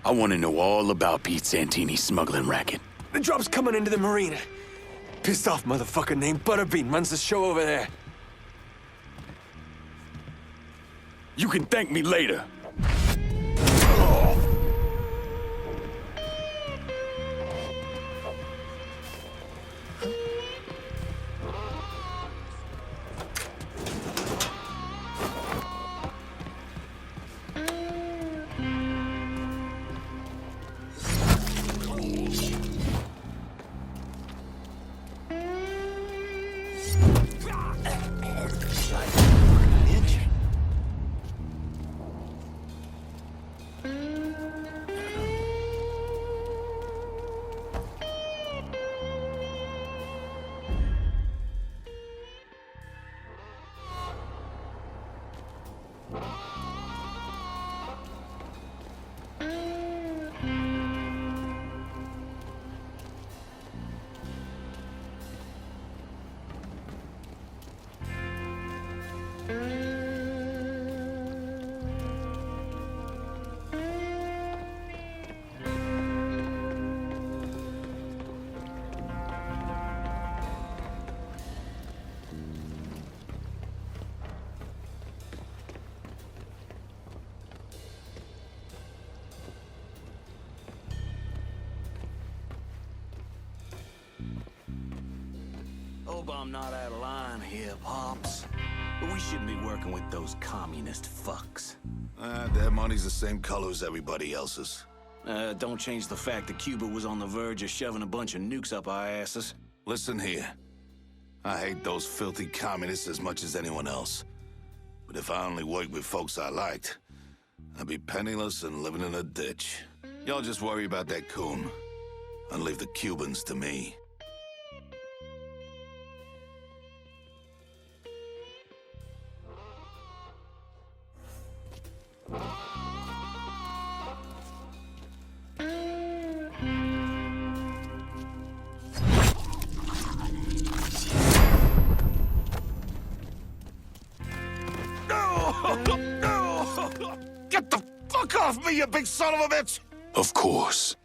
I want to know all about Pete Santini's smuggling racket. The drop's coming into the marina. Pissed off motherfucker named Butterbean runs the show over there. You can thank me later. Hope I'm not out of line here, Pops. But we shouldn't be working with those communist fucks. Their money's the same color as everybody else's. Don't change the fact that Cuba was on the verge of shoving a bunch of nukes up our asses. Listen here. I hate those filthy communists as much as anyone else. But if I only worked with folks I liked, I'd be penniless and living in a ditch. Y'all just worry about that coon, and leave the Cubans to me. Get the fuck off me, you big son of a bitch! Of course.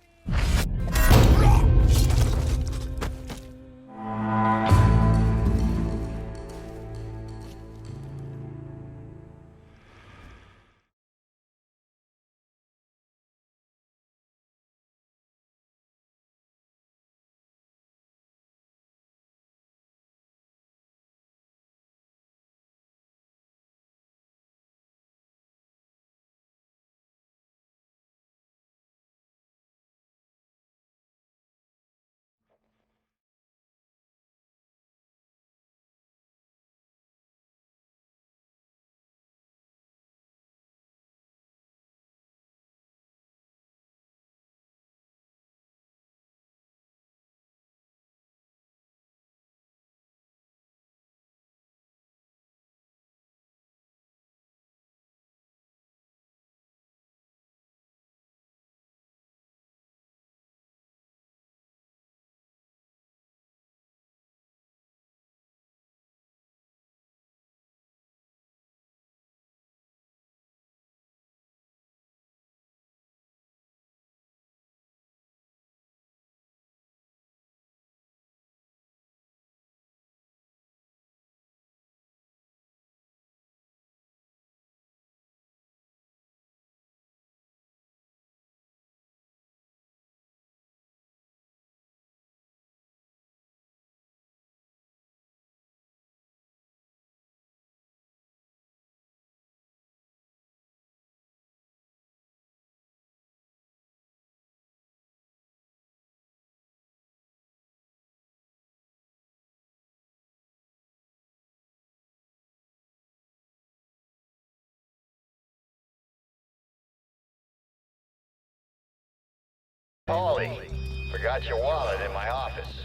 Paulie, forgot your wallet in my office.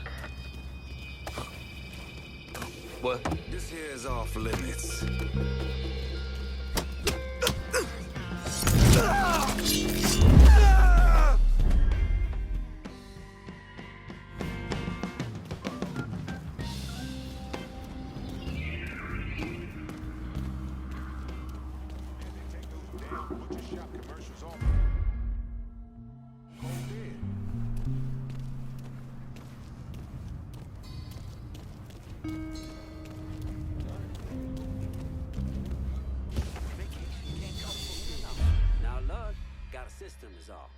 What? This here is off limits. system is all.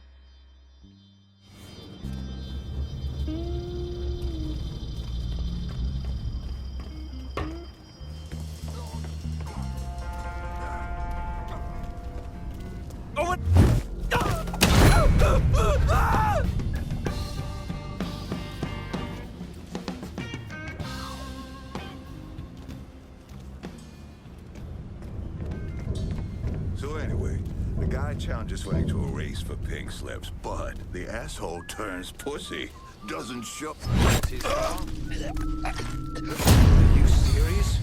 So anyway, the guy challenges Frank to a race for pink slips, but the asshole turns pussy. Doesn't show. Are you serious?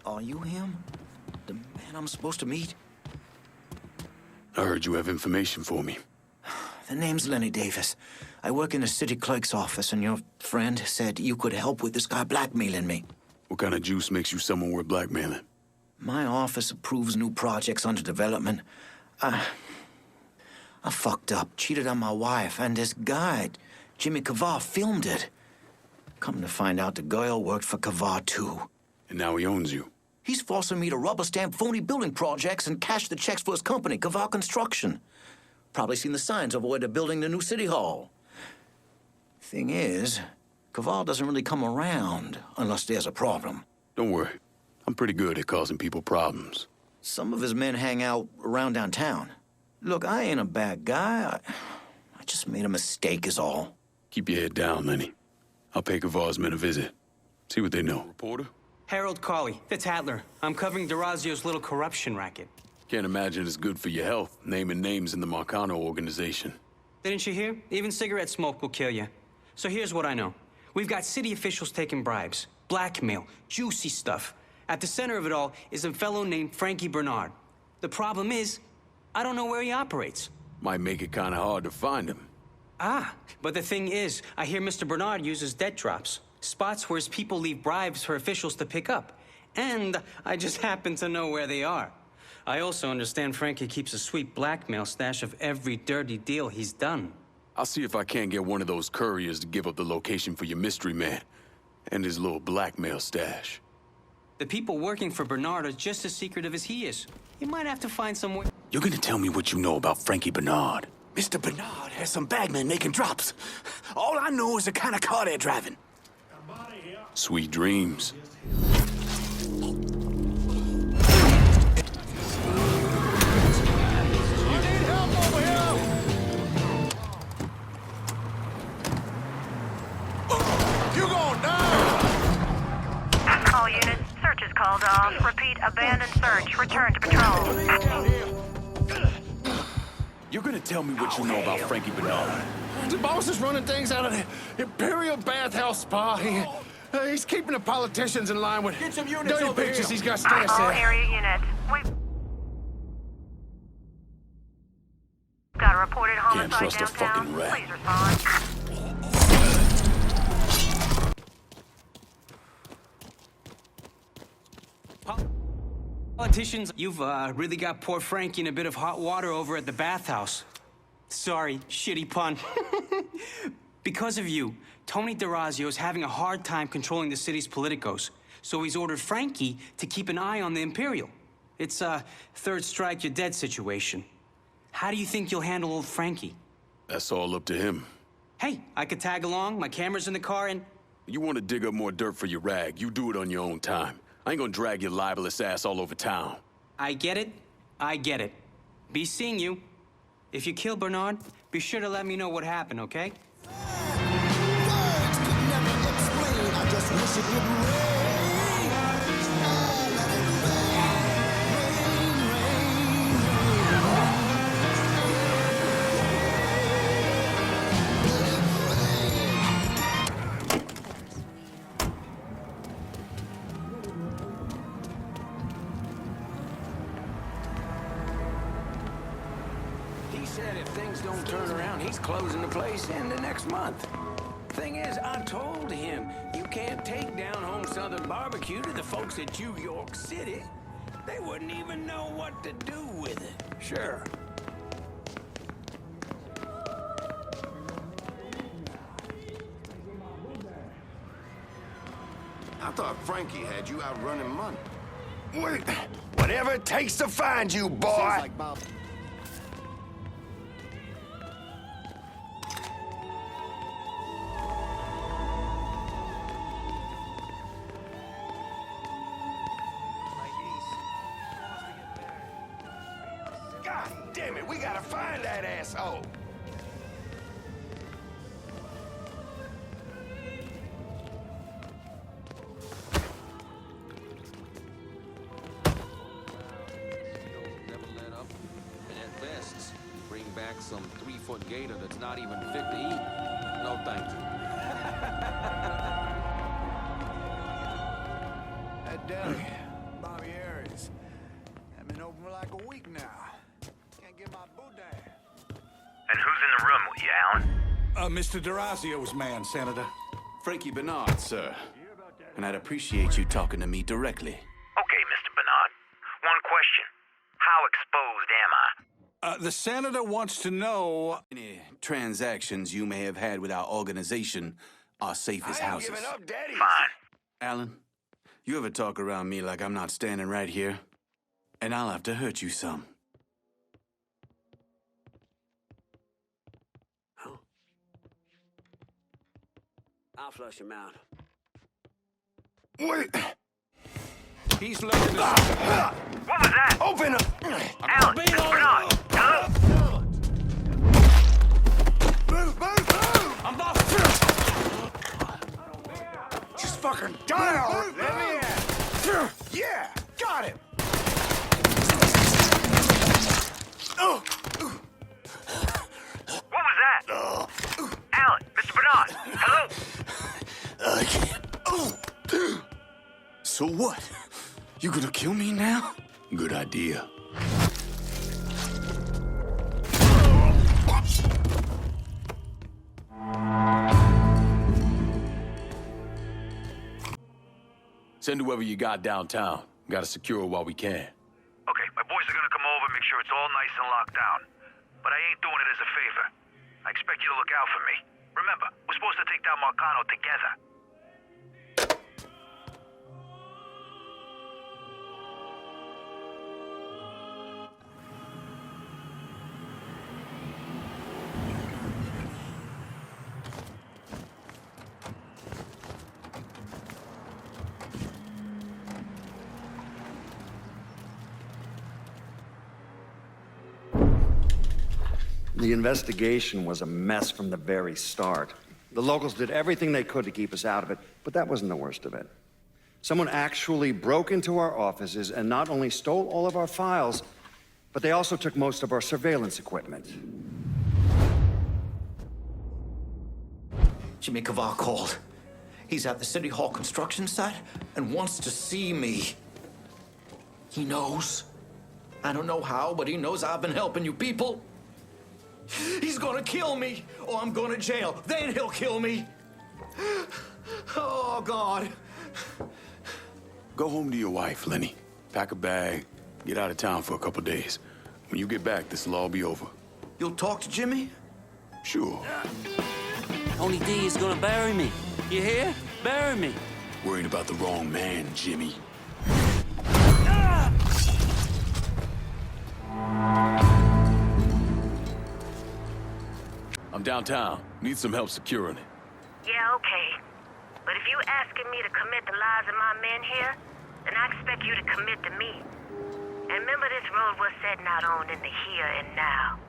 Are you him? The man I'm supposed to meet? I heard you have information for me. The name's Lenny Davis. I work in the city clerk's office, and your friend said you could help with this guy blackmailing me. What kind of juice makes you someone worth blackmailing? My office approves new projects under development. I fucked up, cheated on my wife, and this guy, Jimmy Kavar, filmed it. Come to find out, the girl worked for Kavar, too. And now he owns you. He's forcing me to rubber stamp phony building projects and cash the checks for his company, Kavar Construction. Probably seen the signs over where they're building the new city hall. Thing is, Kavar doesn't really come around unless there's a problem. Don't worry. I'm pretty good at causing people problems. Some of his men hang out around downtown. Look, I ain't a bad guy. I just made a mistake is all. Keep your head down, Lenny. I'll pay Kavar's men a visit. See what they know. Reporter? Harold Cawley, the Tattler. I'm covering DeRazio's little corruption racket. Can't imagine it's good for your health, naming names in the Marcano organization. Didn't you hear? Even cigarette smoke will kill you. So here's what I know. We've got city officials taking bribes, blackmail, juicy stuff. At the center of it all is a fellow named Frankie Bernard. The problem is, I don't know where he operates. Might make it kind of hard to find him. Ah, but the thing is, I hear Mr. Bernard uses debt drops. Spots where his people leave bribes for officials to pick up. And I just happen to know where they are. I also understand Frankie keeps a sweet blackmail stash of every dirty deal he's done. I'll see if I can't get one of those couriers to give up the location for your mystery man and his little blackmail stash. The people working for Bernard are just as secretive as he is. You might have to find some way. You're gonna tell me what you know about Frankie Bernard. Mr. Bernard has some bagmen making drops. All I know is the kind of car they're driving. Sweet dreams. All units, search is called off. Repeat, abandoned search. Return to patrol. You're gonna tell me what you know about Frankie Bernard. The boss is running things out of the Imperial Bathhouse Spa. He's keeping the politicians in line with dirty pictures he's got stashed All there. area units, we've got a reported homicide Can't trust a downtown. fucking rat. Please respond. Politicians, you've really got poor Frankie in a bit of hot water over at the bathhouse. Sorry, shitty pun. Because of you, Tony DeRazio is having a hard time controlling the city's politicos, so he's ordered Frankie to keep an eye on the Imperial. It's a third strike, you're dead situation. How do you think you'll handle old Frankie? That's all up to him. Hey, I could tag along, my camera's in the car, and... You want to dig up more dirt for your rag, you do it on your own time. I ain't gonna drag your libelous ass all over town. I get it. I get it. Be seeing you. If you kill Bernard, be sure to let me know what happened, okay? He said if things don't turn around, he's closing the place in the next month. Thing is, I told him, you can't take down Home Southern Barbecue to the folks at New York City. They wouldn't even know what to do with it. Sure. I thought Frankie had you out running money. Wait, whatever it takes to find you, boy. God damn it, we gotta find that asshole. Never let up, and at best, bring back some 3-foot gator that's not even fit to eat. No, thank you. That deli, Bobby Aries. I've been open for like a week now. Can't get my boudin. And who's in the room with you, Alan? Mr. DeRazio's man, Senator. Frankie Bernard, sir. And I'd appreciate you talking to me directly. Okay, Mr. Bernard. One question. How exposed am I? The Senator wants to know... Any transactions you may have had with our organization are safe as I ain't houses. giving up, Daddy. Fine. Alan, you ever talk around me like I'm not standing right here? And I'll have to hurt you some. I'll flush him out. Wait. He's looking to... What was that? Open up. Alan, Mr. Bernard. Hello? Move, move, move. I'm off! Just fucking die already. Let me in. So what? You gonna kill me now? Good idea. Send whoever you got downtown. Gotta secure it while we can. Okay, my boys are gonna come over, make sure it's all nice and locked down. But I ain't doing it as a favor. I expect you to look out for me. Remember, we're supposed to take down Marcano together. The investigation was a mess from the very start. The locals did everything they could to keep us out of it, but that wasn't the worst of it. Someone actually broke into our offices and not only stole all of our files, but they also took most of our surveillance equipment. Jimmy Cavar called. He's at the City Hall construction site and wants to see me. He knows. I don't know how, but he knows I've been helping you people. He's gonna kill me, or I'm going to jail. Then he'll kill me. Oh, God. Go home to your wife, Lenny. Pack a bag, get out of town for a couple days. When you get back, this'll all be over. You'll talk to Jimmy? Sure. Tony D is gonna bury me. You hear? Bury me. Worried about the wrong man, Jimmy. I'm downtown. Need some help securing it. Yeah, okay. But if you asking me to commit the lives of my men here, then I expect you to commit to me. And remember this road we're setting out on in the here and now.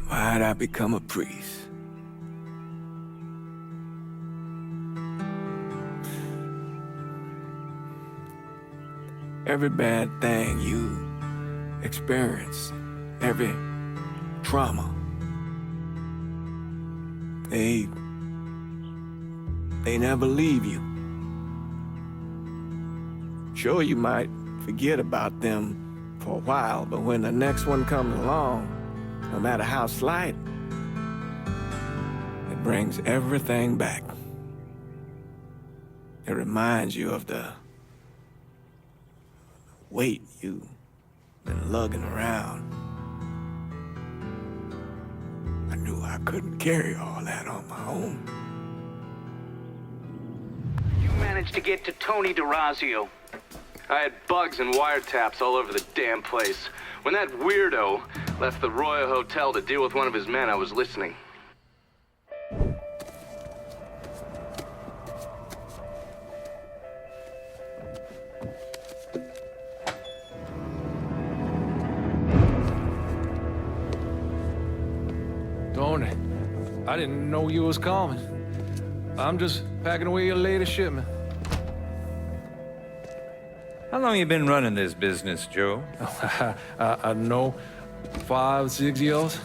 Why'd I become a priest? Every bad thing you experience, every trauma, they never leave you. Sure, you might forget about them for a while, but when the next one comes along, no matter how slight, it brings everything back. It reminds you of the weight you've been lugging around. I knew I couldn't carry all that on my own. You managed to get to Tony DeRazio. I had bugs and wiretaps all over the damn place. When that weirdo left the Royal Hotel to deal with one of his men, I was listening. Tony, I didn't know you was coming. I'm just packing away your latest shipment. How long you been running this business, Joe? I know 5, 6 years.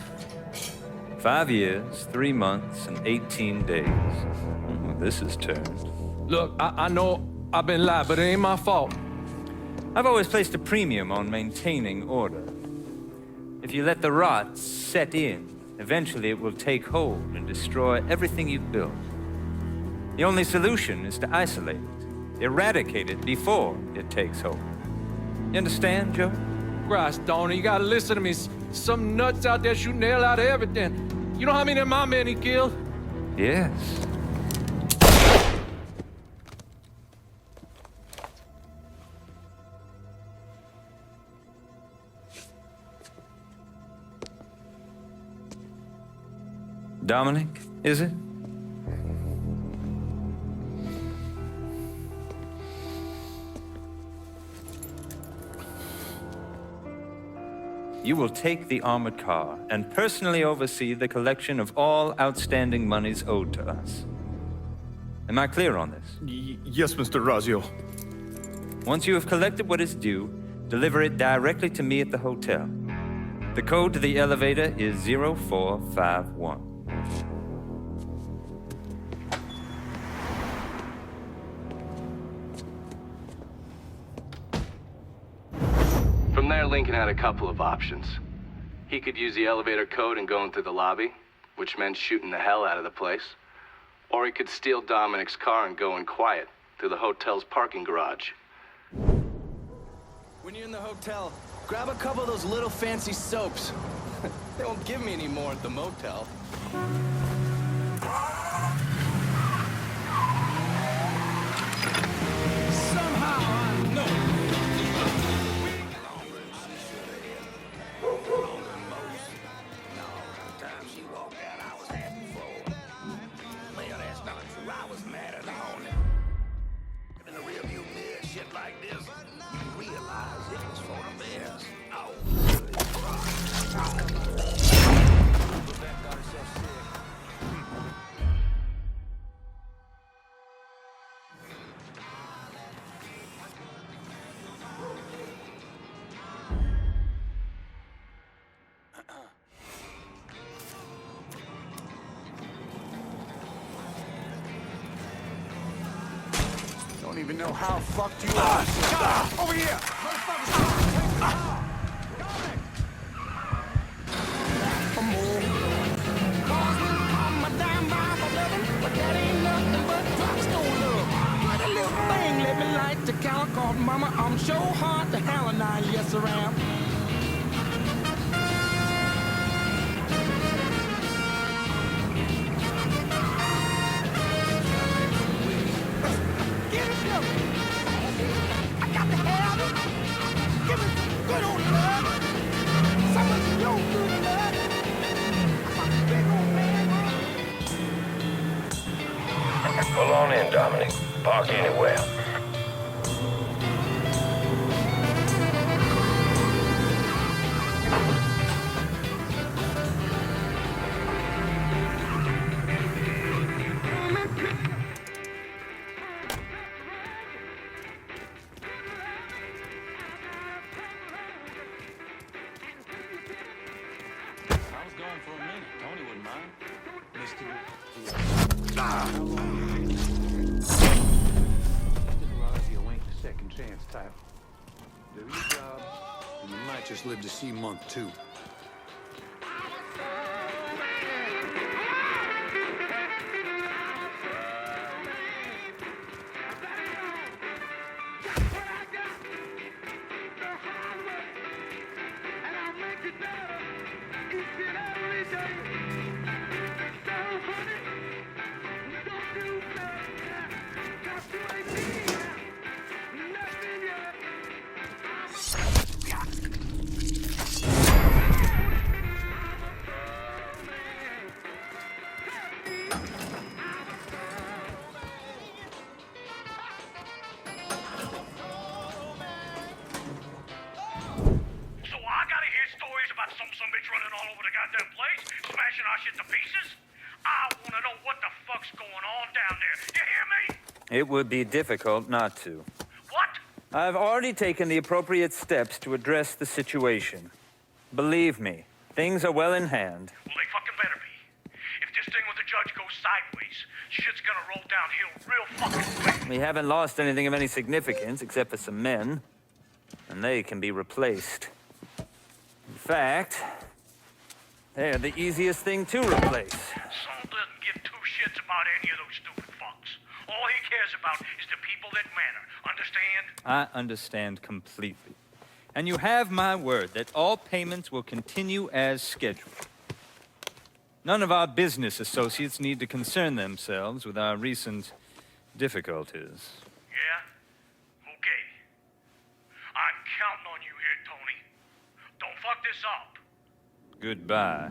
5 years, 3 months, and 18 days. This is turned. Look, I know I've been lied, but it ain't my fault. I've always placed a premium on maintaining order. If you let the rot set in, eventually it will take hold and destroy everything you've built. The only solution is to isolate it, eradicate it before it takes hold. You understand, Joe? Christ, Tony, you gotta listen to me. Some nuts out there shooting the hell out of everything. You know how many of my men he killed? Yes. Dominic, is it? you will take the armored car and personally oversee the collection of all outstanding monies owed to us. Am I clear on this? Yes, Mr. Razio. Once you have collected what is due, deliver it directly to me at the hotel. The code to the elevator is 0451. From there, Lincoln had a couple of options. He could use the elevator code and go into the lobby, which meant shooting the hell out of the place. Or he could steal Dominic's car and go in quiet through the hotel's parking garage. When you're in the hotel, grab a couple of those little fancy soaps. They won't give me any more at the motel. Somehow I know. Don't even know how fucked you are. Over here! Let me light the calico, mama. I'm so hard to hell and I yes around. Give it to me. I got to have it. Give me some good old love. Some of your good love. I'm a big old man. Pull on in, Dominic. Park anywhere. Just live to see month 2. Some bitch running all over the goddamn place, smashing our shit to pieces. I want to know what the fuck's going on down there. You hear me? It would be difficult not to. What? I've already taken the appropriate steps to address the situation. Believe me, things are well in hand. Well, they fucking better be. If this thing with the judge goes sideways, shit's gonna roll downhill real fucking quick. We haven't lost anything of any significance except for some men, and they can be replaced. In fact, they're the easiest thing to replace. Saul doesn't give two shits about any of those stupid fucks. All he cares about is the people that matter. Understand? I understand completely. And you have my word that all payments will continue as scheduled. None of our business associates need to concern themselves with our recent difficulties. Yeah? Okay. I'm counting on you here, Tony. Don't fuck this up. Goodbye.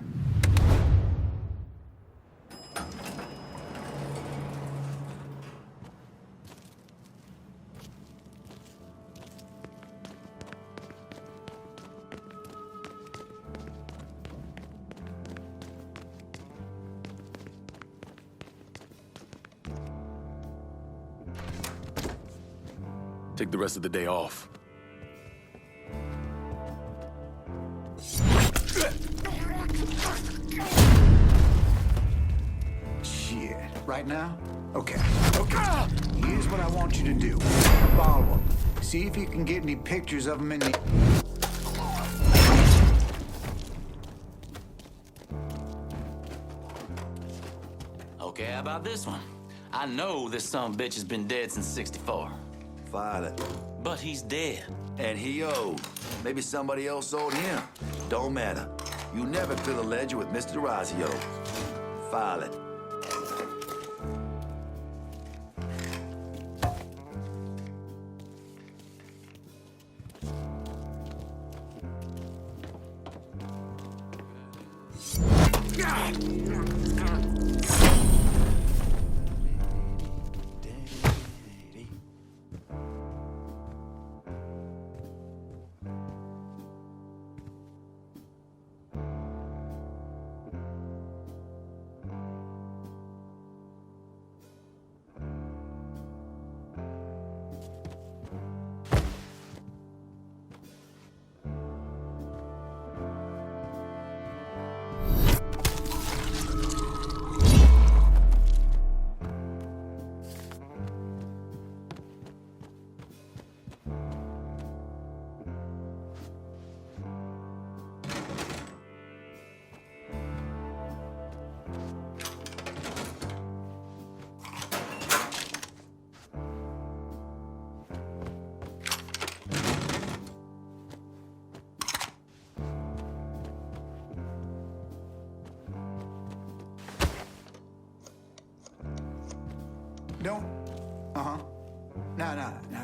take the rest of the day off. Shit. Right now? Okay. Okay. Here's what I want you to do. Follow him. See if you can get any pictures of him in the... Okay, how about this one? I know this sumbitch has been dead since '64. File it. But he's dead. And he owed. Maybe somebody else owed him. Don't matter. You never fill a ledger with Mr. Razio. File it.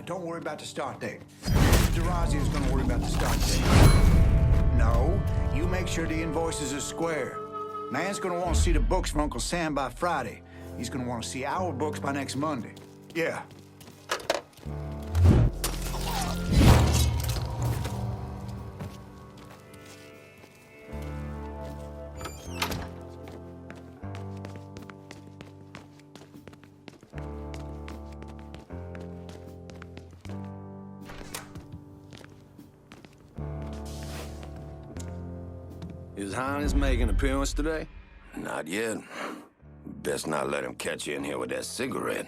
Don't worry about the start date. Durazio's gonna worry about the start date. No, you make sure the invoices are square. Man's gonna want to see the books for Uncle Sam by Friday. He's gonna want to see our books by next Monday. Yeah. His Highness make an appearance today? Not yet. Best not let him catch you in here with that cigarette.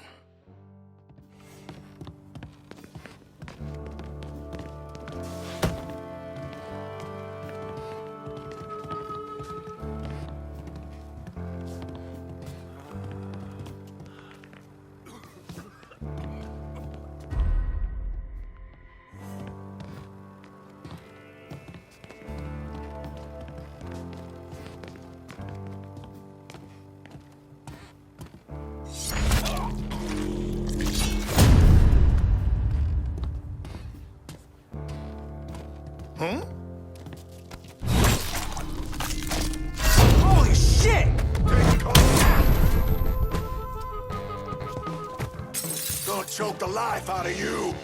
Holy shit! Gonna choke the life out of you.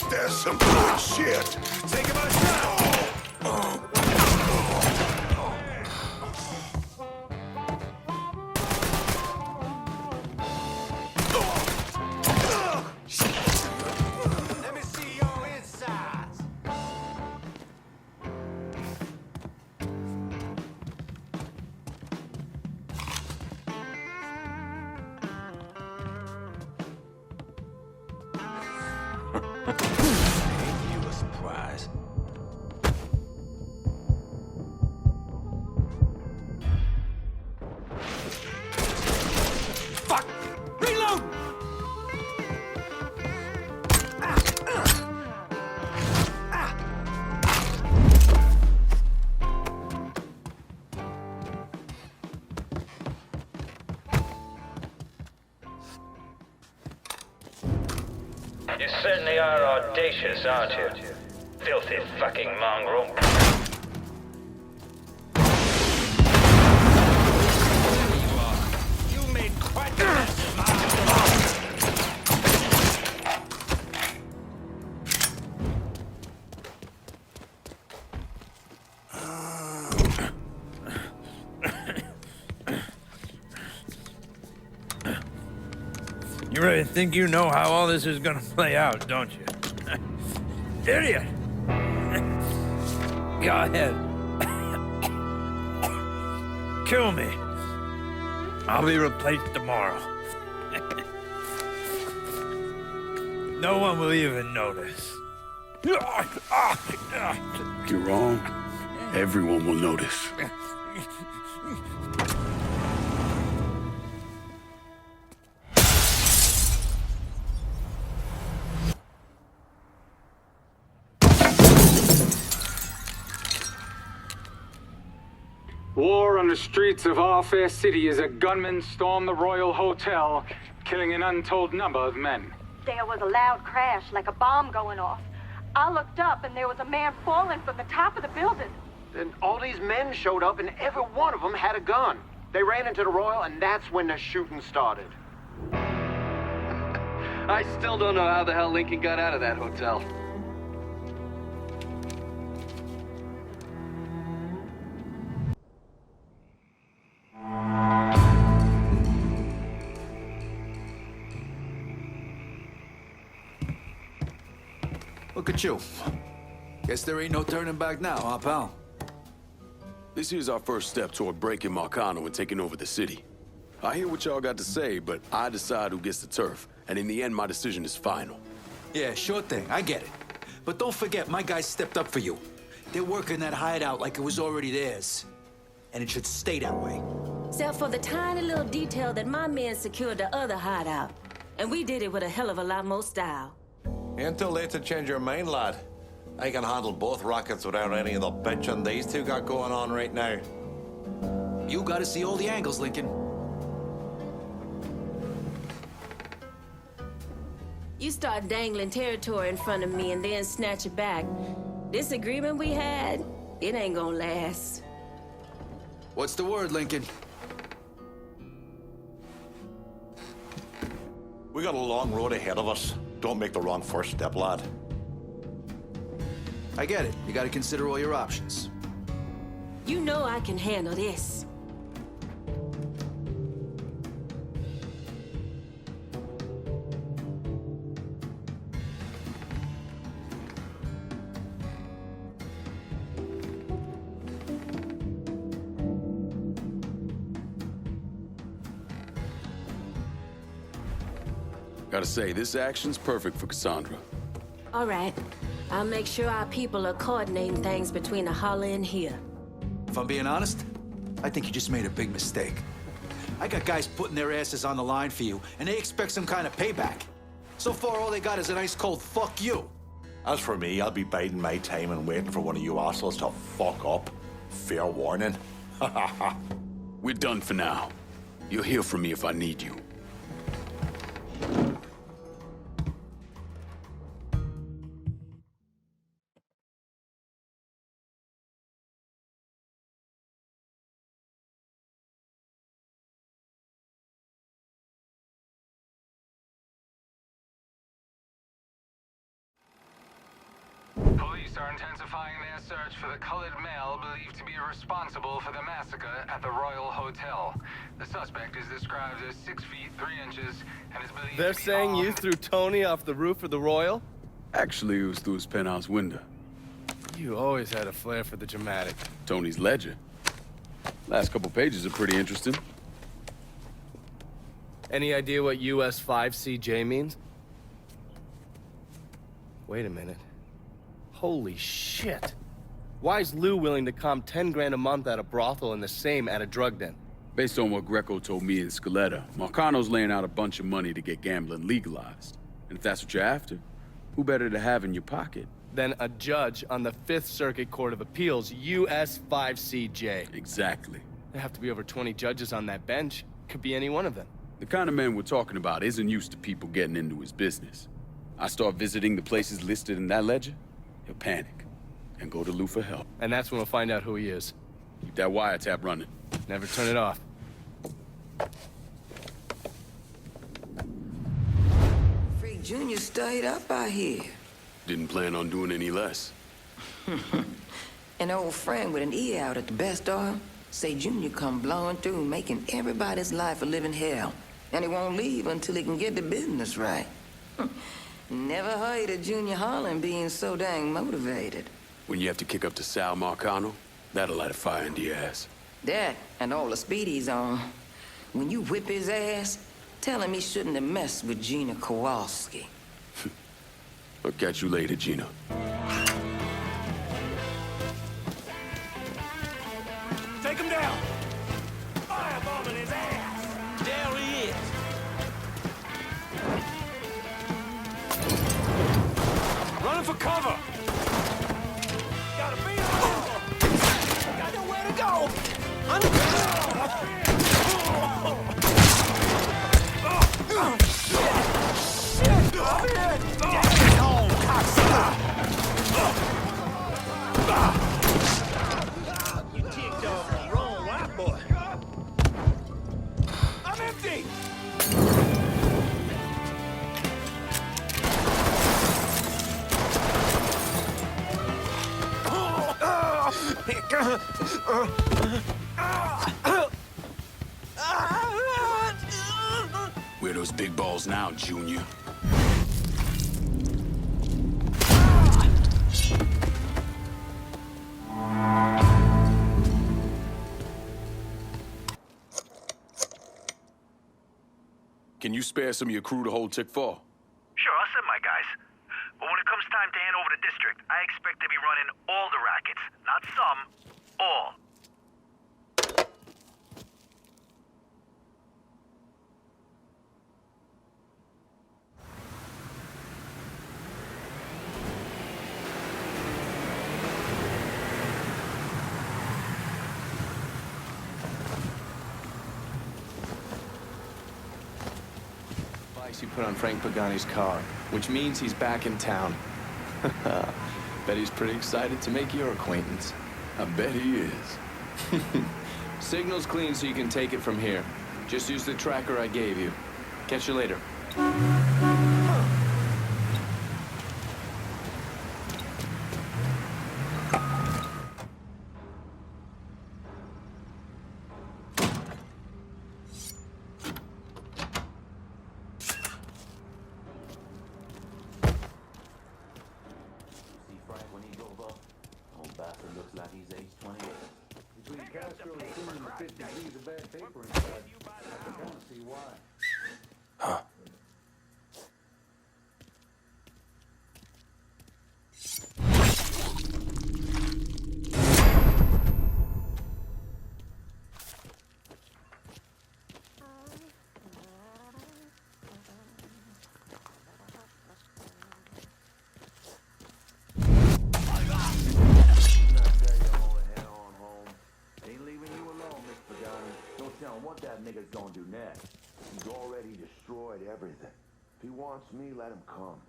There's some good shit. Take him outside. Let me see your insides. Ain't you a surprise? Fuck! Reload! You certainly are audacious, aren't you? Filthy fucking mongrel. You made quite a mess of my... You really think you know how all this is gonna play out, don't you? Idiot! Go ahead. Kill me. I'll be replaced tomorrow. No one will even notice. You're wrong. Everyone will notice. War on the streets of our fair city as a gunman stormed the Royal Hotel, killing an untold number of men. There was a loud crash, like a bomb going off. I looked up, and there was a man falling from the top of the building. Then all these men showed up, and every one of them had a gun. They ran into the Royal, and that's when the shooting started. I still don't know how the hell Lincoln got out of that hotel. Look at you. Guess there ain't no turning back now, huh, pal? This here's our first step toward breaking Marcano and taking over the city. I hear what y'all got to say, but I decide who gets the turf. And in the end, my decision is final. Yeah, sure thing. I get it. But don't forget, my guys stepped up for you. They're working that hideout like it was already theirs. And it should stay that way. Except for the tiny little detail that my men secured the other hideout. And we did it with a hell of a lot more style. Ain't too late to change your mind, lad. I can handle both rockets without any of the bitching these two got going on right now. You gotta see all the angles, Lincoln. You start dangling territory in front of me and then snatch it back. This agreement we had, it ain't gonna last. What's the word, Lincoln? We got a long road ahead of us. Don't make the wrong first step, lad. I get it. You gotta consider all your options. You know I can handle this. Gotta say, this action's perfect for Cassandra. All right. I'll make sure our people are coordinating things between the holler and here. If I'm being honest, I think you just made a big mistake. I got guys putting their asses on the line for you, and they expect some kind of payback. So far, all they got is an ice cold fuck you. As for me, I'll be biding my time and waiting for one of you assholes to fuck up. Fair warning. We're done for now. You'll hear from me if I need you. Police are intensifying their search for the colored male believed to be responsible for the massacre at the Royal Hotel. The suspect is described as 6 feet 3 inches and is believed They're to be saying you armed. threw Tony off the roof of the Royal? Actually, it was through his penthouse window. You always had a flair for the dramatic. Tony's ledger. Last couple pages are pretty interesting. Any idea what US 5CJ means? Wait a minute. Holy shit. Why is Lou willing to comp 10 grand a month at a brothel and the same at a drug den? Based on what Greco told me in Scaletta, Marcano's laying out a bunch of money to get gambling legalized. And if that's what you're after, who better to have in your pocket? Then a judge on the 5th Circuit Court of Appeals, US 5CJ. Exactly. There have to be over 20 judges on that bench. Could be any one of them. The kind of man we're talking about isn't used to people getting into his business. I start visiting the places listed in that ledger, he'll panic and go to Lou for help. And that's when we'll find out who he is. Keep that wiretap running. Never turn it off. Freak Junior stayed up out here. Didn't plan on doing any less. An old friend with an ear out at the best oil say Junior come blowing through, making everybody's life a living hell. And he won't leave until he can get the business right. Never heard of Junior Harlan being so dang motivated. When you have to kick up to Sal Marcano, that'll light a fire into your ass. That and all the speed he's on. When you whip his ass, tell him he shouldn't have messed with Gina Kowalski. I'll catch you later, Gina. Take him down! Firebombing his ass! There he is! Running for cover! Gotta beat him! Got nowhere to go! Shit! Over here! Get on, cocksucker! You kicked off the wrong white boy. I'm empty! Where are those big balls now, Junior? Can you spare some of your crew to hold Tick 4? Sure, I'll send my guys. But when it comes time to hand over the district, I expect to be running all the rackets. Not some, all. You put on Frank Pagani's car, which means he's back in town. Bet he's pretty excited to make your acquaintance. I bet he is. Signal's clean so you can take it from here. Just use the tracker I gave you. Catch you later. What that nigga's gonna do next? He's already destroyed everything. If he wants me, let him come.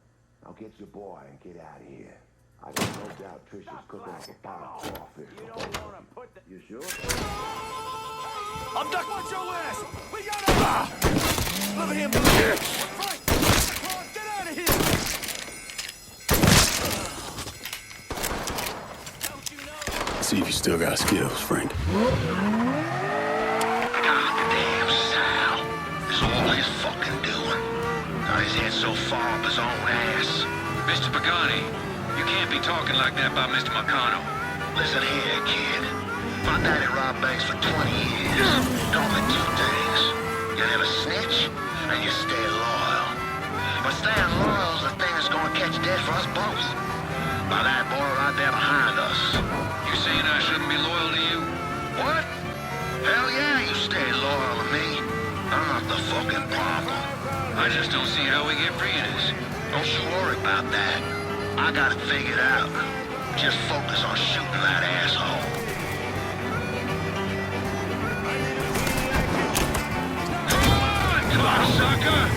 Now get your boy and get out of here. I got no doubt Trisha's cooking up a pot of crawfish. You don't wanna put that... You sure? I'm ducking. Watch your ass! We got him! Look at him! Frank! Get out of here! See if you still got skills, Frank. All his fucking doing. Got his head so far up his own ass. Mr. Pagani, you can't be talking like that about Mr. Marcano. Listen here, kid. My daddy robbed banks for 20 years. Taught me two things. You never snitch, and you stay loyal. But staying loyal is the thing that's gonna catch dead for us both. By that boy right there behind us. You saying I shouldn't be loyal to you? What? Hell yeah, you stay loyal to me. I'm not the fucking problem. I just don't see how we get free of this. Don't you worry about that. I got it figured out. Just focus on shooting that asshole. Come on, sucker!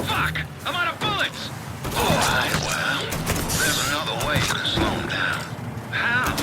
Fuck! I'm out of bullets! Alright, well, there's another way you can slow him down. How?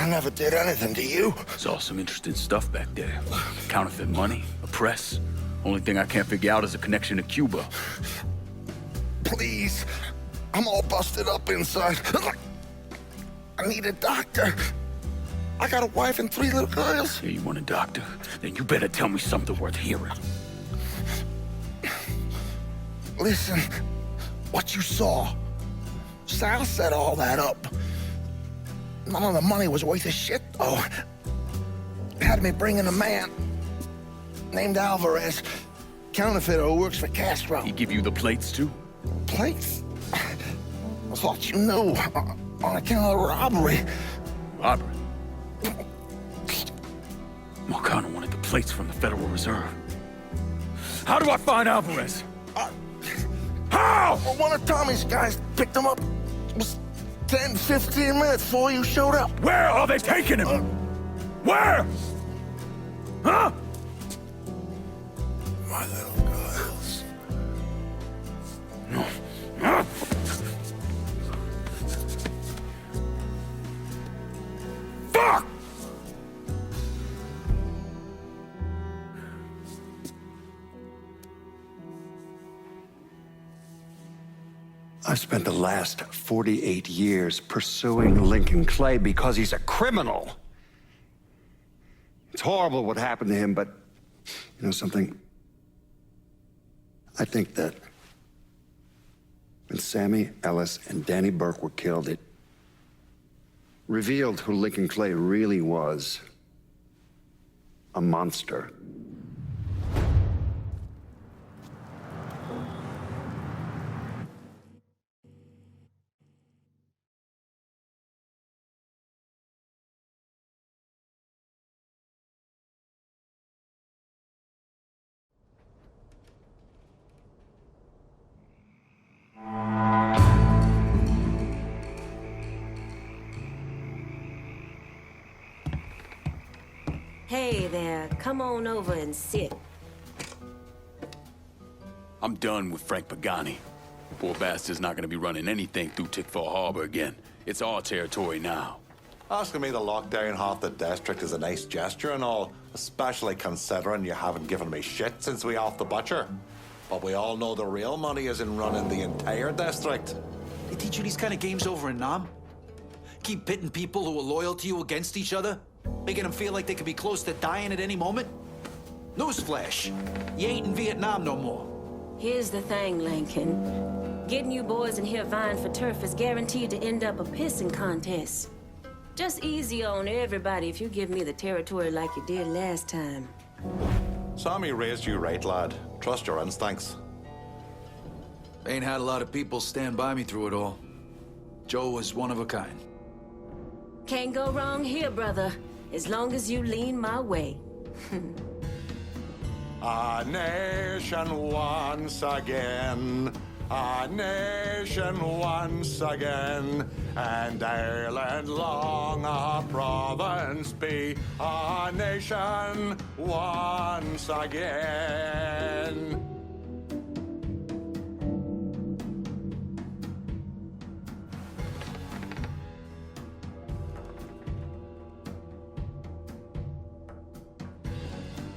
never did anything to you. Saw some interesting stuff back there. Counterfeit money, a press. Only thing I can't figure out is a connection to Cuba. Please. I'm all busted up inside. I need a doctor. I got a wife and 3 little girls. Yeah, you want a doctor? Then you better tell me something worth hearing. Listen, what you saw. Sal set all that up. None of the money was worth a shit, though. Had me bring in a man named Alvarez, counterfeiter who works for Castro. He give you the plates, too? Plates? I thought you knew. On account of robbery. Robbery? Marcano wanted the plates from the Federal Reserve. How do I find Alvarez? How? Well, one of Tommy's guys picked him up. It was 10, 15 minutes before you showed up. Where are they taking him? Where? Huh? My little girls. No. Huh? Fuck! I've spent the last 48 years pursuing Lincoln Clay because he's a criminal. It's horrible what happened to him, but you know something? I think that when Sammy Ellis and Danny Burke were killed, it revealed who Lincoln Clay really was. A monster. Hey there, come on over and sit. I'm done with Frank Pagani. Poor bastard's not gonna be running anything through Tickfall Harbor again. It's our territory now. Asking me to lock down half the district is a nice gesture and all, especially considering you haven't given me shit since we off the butcher. But we all know the real money is in running the entire district. They teach you these kind of games over in Nam? Keep pitting people who are loyal to you against each other? Making them feel like they could be close to dying at any moment? Newsflash, you ain't in Vietnam no more. Here's the thing, Lincoln. Getting you boys in here vying for turf is guaranteed to end up a pissing contest. Just easy on everybody if you give me the territory like you did last time. Sammy raised you right, lad. Trust your instincts. Ain't had a lot of people stand by me through it all. Joe was one of a kind. Can't go wrong here, brother. As long as you lean my way. A nation once again. A nation once again. And Ireland long a province be. A nation once again.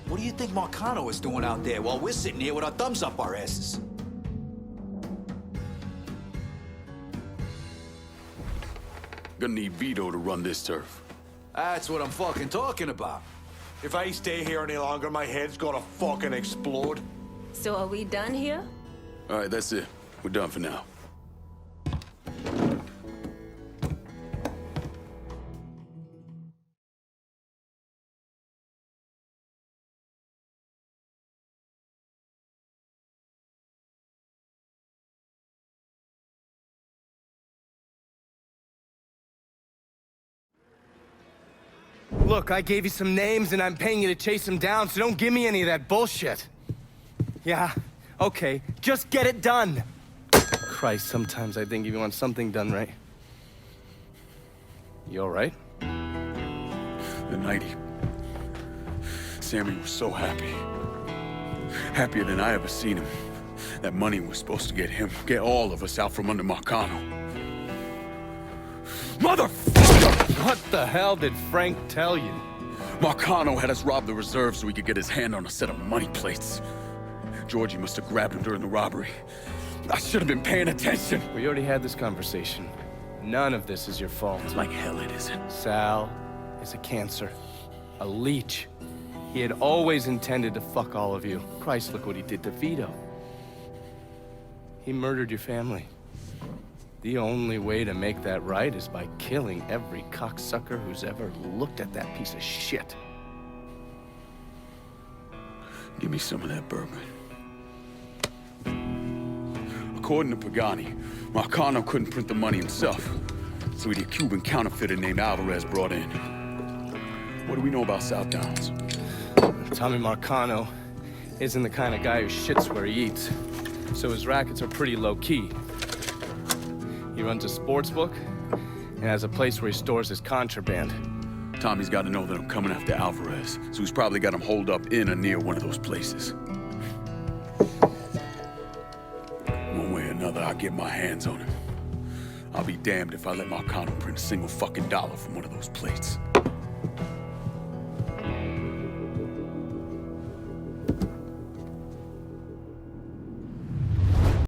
What do you think Marcano is doing out there while we're sitting here with our thumbs up our asses? Gonna need Vito to run this turf. That's what I'm fucking talking about. If I stay here any longer, my head's gonna fucking explode. So are we done here? All right, that's it. We're done for now. Look, I gave you some names and I'm paying you to chase them down, so don't give me any of that bullshit. Yeah, okay, just get it done. Christ, sometimes I think if you want something done right. You all right? The night Sammy was so happy. Happier than I ever seen him. That money was supposed to get him, get all of us out from under Marcano. Motherfucker! What the hell did Frank tell you? Marcano had us rob the reserve so he could get his hand on a set of money plates. Georgie must have grabbed him during the robbery. I should have been paying attention. We already had this conversation. None of this is your fault. Like hell it isn't. Sal is a cancer. A leech. He had always intended to fuck all of you. Christ, look what he did to Vito. He murdered your family. The only way to make that right is by killing every cocksucker who's ever looked at that piece of shit. Give me some of that bourbon. According to Pagani, Marcano couldn't print the money himself, so he had a Cuban counterfeiter named Alvarez brought in. What do we know about South Downs? Tommy Marcano isn't the kind of guy who shits where he eats, so his rackets are pretty low-key. He runs a sports book and has a place where he stores his contraband. Tommy's got to know that I'm coming after Alvarez, so he's probably got him holed up in or near one of those places. One way or another, I'll get my hands on him. I'll be damned if I let Marcano print a single fucking dollar from one of those plates.